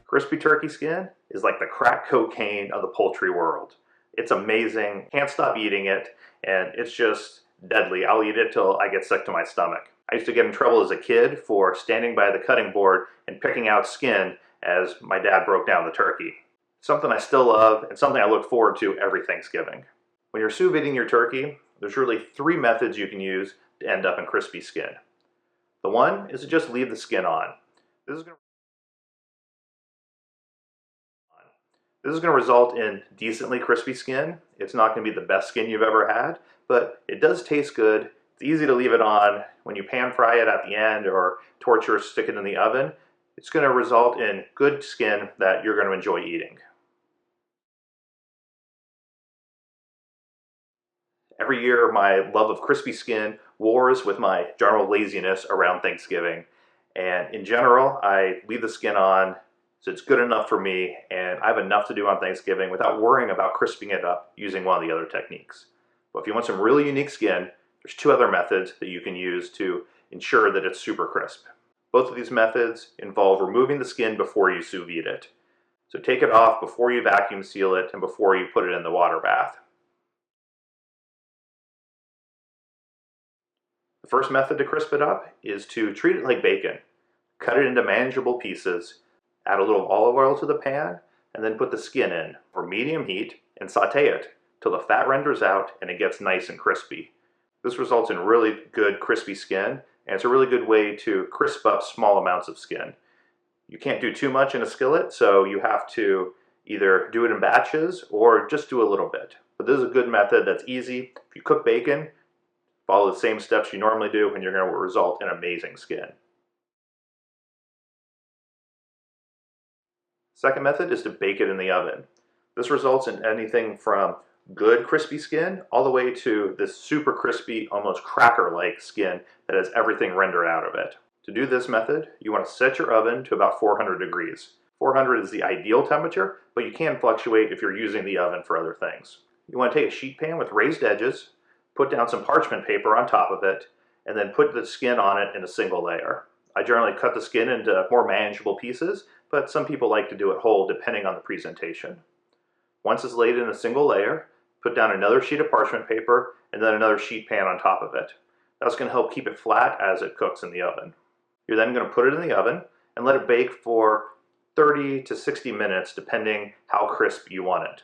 Crispy turkey skin is like the crack cocaine of the poultry world. It's amazing, can't stop eating it, and it's just deadly. I'll eat it till I get sick to my stomach. I used to get in trouble as a kid for standing by the cutting board and picking out skin as my dad broke down the turkey. Something I still love and something I look forward to every Thanksgiving. When you're sous videing your turkey, there's really 3 methods you can use to end up in crispy skin. The one is to just leave the skin on. This is going to result in decently crispy skin. It's not going to be the best skin you've ever had, but it does taste good. It's easy to leave it on. When you pan fry it at the end or torch or stick it in the oven, it's going to result in good skin that you're going to enjoy eating. Every year, my love of crispy skin wars with my general laziness around Thanksgiving. And in general, I leave the skin on, so it's good enough for me, and I have enough to do on Thanksgiving without worrying about crisping it up using one of the other techniques. But if you want some really unique skin, there's 2 other methods that you can use to ensure that it's super crisp. Both of these methods involve removing the skin before you sous vide it. So take it off before you vacuum seal it and before you put it in the water bath. The first method to crisp it up is to treat it like bacon. Cut it into manageable pieces, add a little olive oil to the pan, and then put the skin in for medium heat and saute it till the fat renders out and it gets nice and crispy. This results in really good crispy skin, and it's a really good way to crisp up small amounts of skin. You can't do too much in a skillet, so you have to either do it in batches or just do a little bit. But this is a good method that's easy. If you cook bacon, follow the same steps you normally do and you're going to result in amazing skin. Second method is to bake it in the oven. This results in anything from good crispy skin all the way to this super crispy, almost cracker-like skin that has everything rendered out of it. To do this method, you want to set your oven to about 400 degrees. 400 is the ideal temperature, but you can fluctuate if you're using the oven for other things. You want to take a sheet pan with raised edges, put down some parchment paper on top of it, and then put the skin on it in a single layer. I generally cut the skin into more manageable pieces, but some people like to do it whole depending on the presentation. Once it's laid in a single layer, put down another sheet of parchment paper and then another sheet pan on top of it. That's going to help keep it flat as it cooks in the oven. You're then going to put it in the oven and let it bake for 30 to 60 minutes depending how crisp you want it.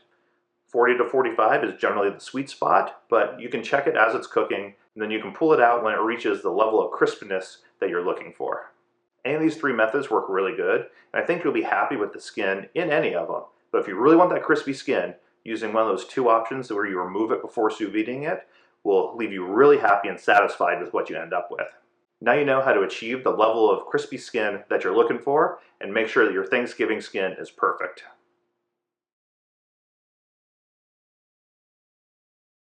40 to 45 is generally the sweet spot, but you can check it as it's cooking, and then you can pull it out when it reaches the level of crispness that you're looking for. Any of these 3 methods work really good, and I think you'll be happy with the skin in any of them. But if you really want that crispy skin, using one of those 2 options where you remove it before sous videing it will leave you really happy and satisfied with what you end up with. Now you know how to achieve the level of crispy skin that you're looking for and make sure that your Thanksgiving skin is perfect.